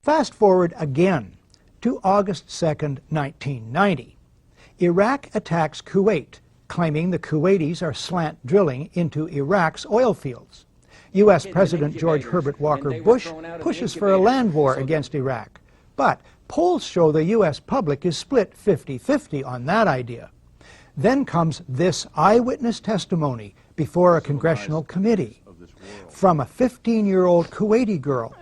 Fast forward again to August 2nd, 1990. Iraq attacks Kuwait, claiming the Kuwaitis are slant drilling into Iraq's oil fields. U.S. President George Herbert Walker Bush pushes for a land war against Iraq. But polls show the U.S. public is split 50-50 on that idea. Then comes this eyewitness testimony before a congressional committee from a 15-year-old Kuwaiti girl.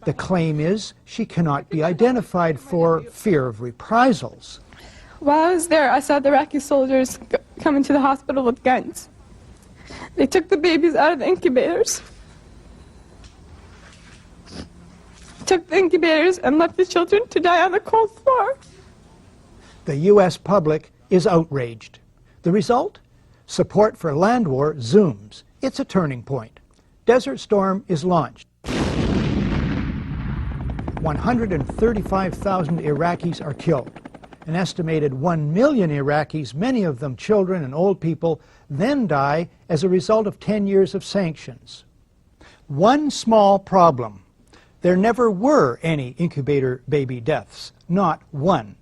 The claim is she cannot be identified for fear of reprisals. While I was there, I saw the Iraqi soldiers come into the hospital with guns. They took the babies out of the incubators. Took the incubators and left the children to die on the cold floor. The U.S. public is outraged. The result? Support for land war zooms. It's a turning point. Desert Storm is launched. 135,000 Iraqis are killed. An estimated 1 million Iraqis, many of them children and old people, then die as a result of 10 years of sanctions. One small problem. There never were any incubator baby deaths, not one.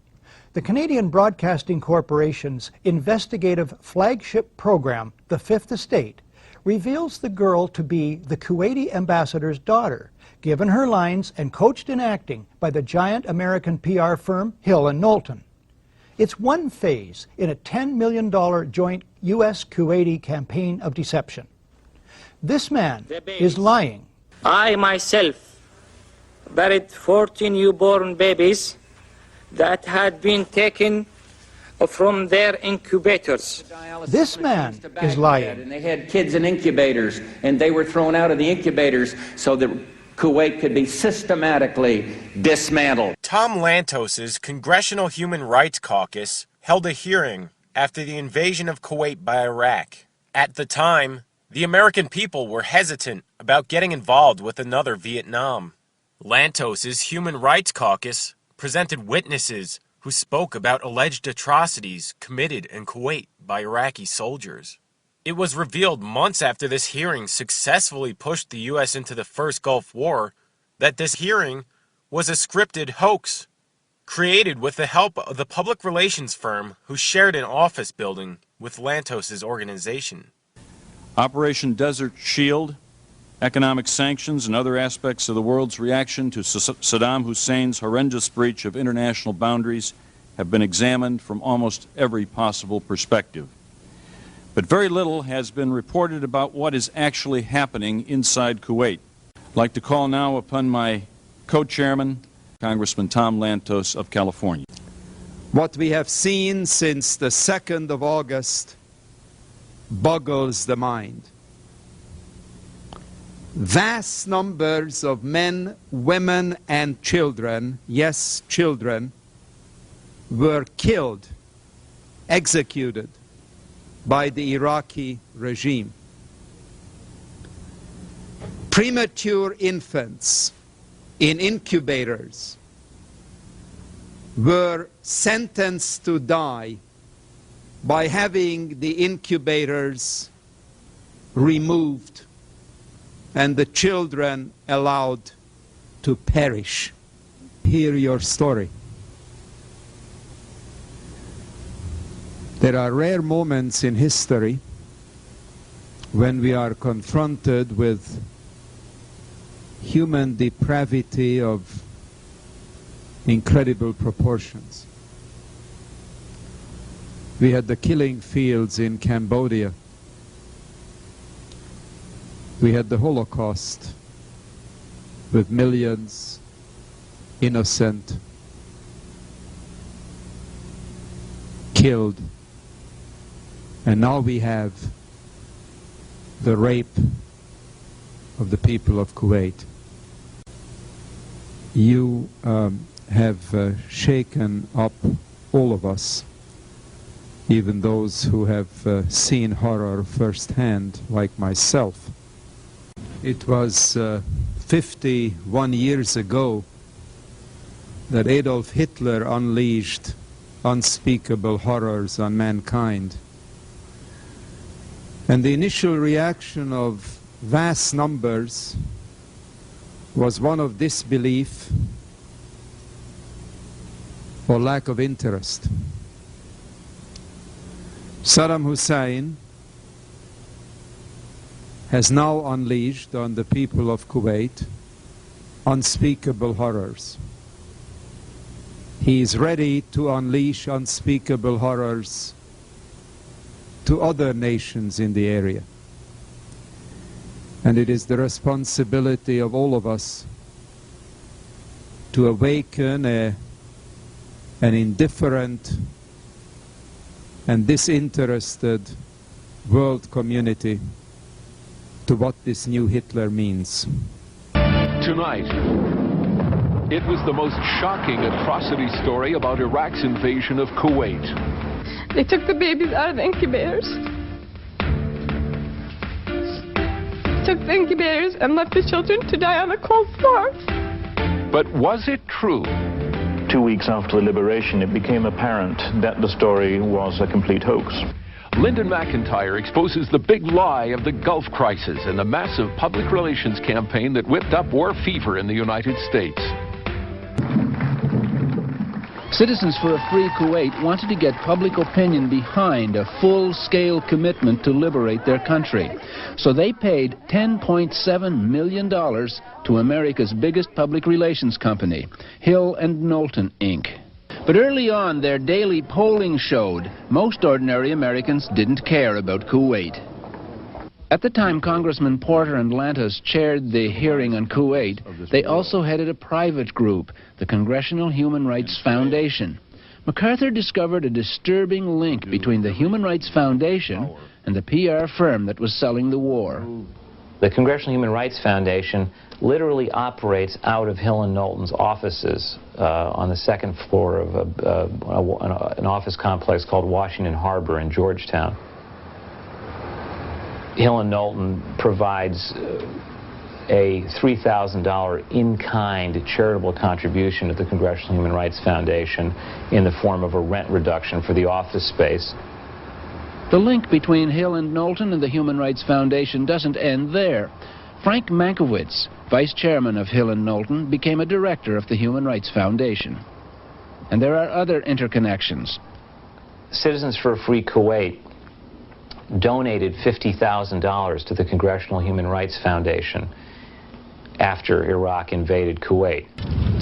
The Canadian Broadcasting Corporation's investigative flagship program, The Fifth Estate, reveals the girl to be the Kuwaiti ambassador's daughter, given her lines and coached in acting by the giant American PR firm Hill & Knowlton. It's one phase in a $10 million joint U.S.-Kuwaiti campaign of deception. This man is lying. I myself buried 14 newborn babies that had been taken from their incubators. This man is lying. And they had kids in incubators, and they were thrown out of the incubators so that Kuwait could be systematically dismantled. Tom Lantos's Congressional Human Rights Caucus held a hearing after the invasion of Kuwait by Iraq. At the time, the American people were hesitant about getting involved with another Vietnam. Lantos's Human Rights Caucus presented witnesses who spoke about alleged atrocities committed in Kuwait by Iraqi soldiers. It was revealed months after this hearing successfully pushed the U.S. into the first Gulf War that this hearing was a scripted hoax created with the help of the public relations firm who shared an office building with Lantos's organization. Operation Desert Shield, economic sanctions, and other aspects of the world's reaction to Saddam Hussein's horrendous breach of international boundaries have been examined from almost every possible perspective. But very little has been reported about what is actually happening inside Kuwait. I'd like to call now upon my co-chairman, Congressman Tom Lantos of California. What we have seen since the 2nd of August boggles the mind. Vast numbers of men, women, and children, yes, children, were killed, executed by the Iraqi regime. Premature infants in incubators were sentenced to die by having the incubators removed and the children allowed to perish. Hear your story. There are rare moments in history when we are confronted with human depravity of incredible proportions. We had the killing fields in Cambodia. We had the Holocaust with millions innocent killed. And now we have the rape of the people of Kuwait. You have shaken up all of us, even those who have seen horror firsthand, like myself. It was 51 years ago that Adolf Hitler unleashed unspeakable horrors on mankind. And the initial reaction of vast numbers was one of disbelief or lack of interest. Saddam Hussein has now unleashed on the people of Kuwait unspeakable horrors. He is ready to unleash unspeakable horrors to other nations in the area. And it is the responsibility of all of us to awaken an indifferent and disinterested world community to what this new Hitler means. Tonight, it was the most shocking atrocity story about Iraq's invasion of Kuwait. They took the babies out of the incubators. Took the incubators and left the children to die on the cold floor. But was it true? 2 weeks after the liberation, it became apparent that the story was a complete hoax. Lyndon McIntyre exposes the big lie of the Gulf crisis and the massive public relations campaign that whipped up war fever in the United States. Citizens for a Free Kuwait wanted to get public opinion behind a full-scale commitment to liberate their country. So they paid $10.7 million to America's biggest public relations company, Hill & Knowlton, Inc. But early on, their daily polling showed most ordinary Americans didn't care about Kuwait. At the time Congressman Porter and Lantos chaired the hearing on Kuwait, they also headed a private group, the Congressional Human Rights Foundation. MacArthur discovered a disturbing link between the Human Rights Foundation and the PR firm that was selling the war. The Congressional Human Rights Foundation literally operates out of Hill & Knowlton's offices on the second floor of an office complex called Washington Harbor in Georgetown. Hill & Knowlton provides a $3,000 in-kind charitable contribution to the Congressional Human Rights Foundation in the form of a rent reduction for the office space. The link between Hill & Knowlton and the Human Rights Foundation doesn't end there. Frank Mankiewicz, vice chairman of Hill & Knowlton, became a director of the Human Rights Foundation. And there are other interconnections. Citizens for a Free Kuwait donated $50,000 to the Congressional Human Rights Foundation after Iraq invaded Kuwait.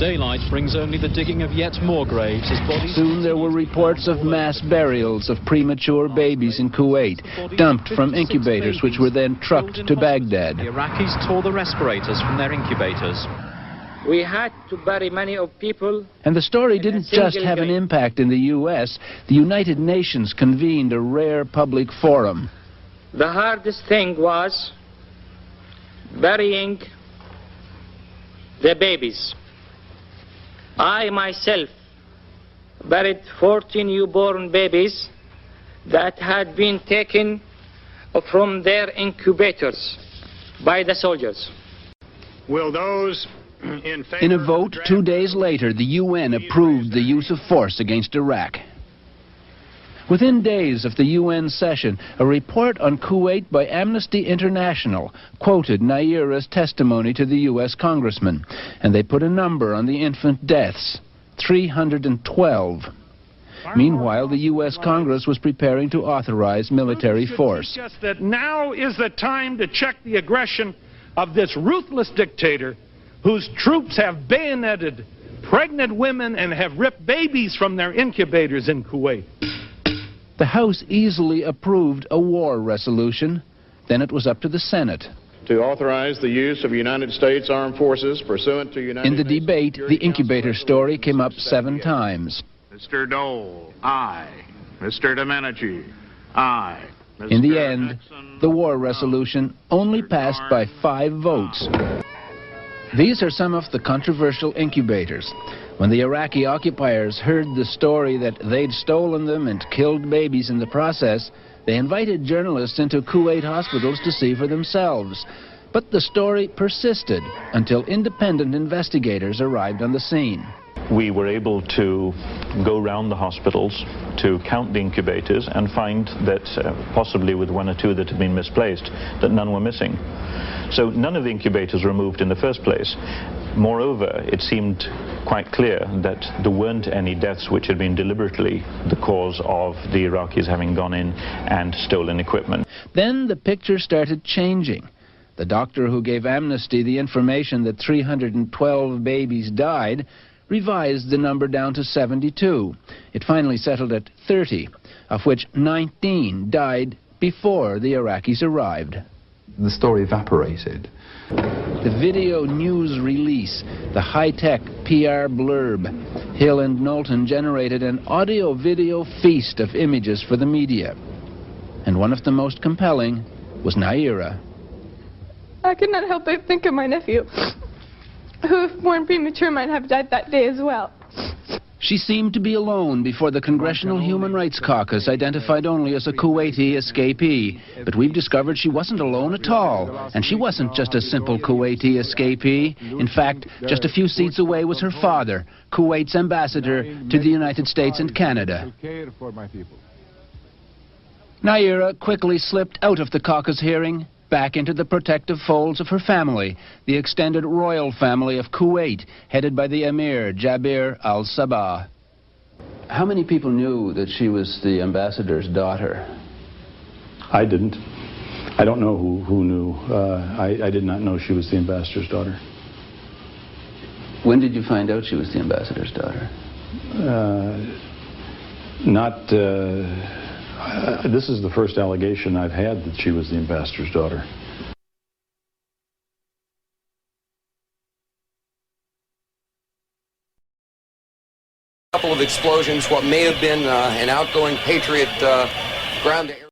Daylight brings only the digging of yet more graves as bodies... Soon there were reports of mass burials of premature babies in Kuwait, dumped from incubators which were then trucked to Baghdad. The Iraqis tore the respirators from their incubators. We had to bury many of people. And the story didn't just have an impact in the U.S. The United Nations convened a rare public forum. The hardest thing was burying the babies. I myself buried 14 newborn babies that had been taken from their incubators by the soldiers. Will those in a vote 2 days later, the UN approved the use of force against Iraq. Within days of the UN session, a report on Kuwait by Amnesty International quoted Naira's testimony to the U.S. congressman, and they put a number on the infant deaths, 312. Meanwhile, the U.S. Congress was preparing to authorize military force. Just that now is the time to check the aggression of this ruthless dictator whose troops have bayoneted pregnant women and have ripped babies from their incubators in Kuwait. The House easily approved a war resolution. Then it was up to the Senate. To authorize the use of United States Armed Forces pursuant to United In the debate, the incubator story came up 7 times. Mr. Dole, aye. Mr. Domenici, aye. In the end, the war resolution only passed by 5 votes. These are some of the controversial incubators. When the Iraqi occupiers heard the story that they'd stolen them and killed babies in the process, they invited journalists into Kuwait hospitals to see for themselves. But the story persisted until independent investigators arrived on the scene. we were able to go around the hospitals to count the incubators and find that, possibly with one or two that had been misplaced, that none were missing. So none of the incubators were moved in the first place. Moreover, it seemed quite clear that there weren't any deaths which had been deliberately the cause of the Iraqis having gone in and stolen equipment. Then the picture started changing. The doctor who gave Amnesty the information that 312 babies died revised the number down to 72. It finally settled at 30, of which 19 died before the Iraqis arrived. The story evaporated. The video news release, the high-tech PR blurb, Hill and Knowlton generated an audio-video feast of images for the media. And one of the most compelling was Naira. I could not help but think of my nephew, who, if born premature, might have died that day as well. She seemed to be alone before the Congressional Human Rights Caucus identified only as a Kuwaiti escapee. But we've discovered she wasn't alone at all. And she wasn't just a simple Kuwaiti escapee. In fact, just a few seats away was her father, Kuwait's ambassador to the United States and Canada. Naira quickly slipped out of the caucus hearing, back into the protective folds of her family, the extended royal family of Kuwait, headed by the Emir Jabir al-Sabah. How many people knew that she was the ambassador's daughter? I didn't. I don't know who knew. I did not know she was the ambassador's daughter. When did you find out she was the ambassador's daughter? This is the first allegation I've had that she was the ambassador's daughter. A couple of explosions, what may have been an outgoing Patriot ground-to-air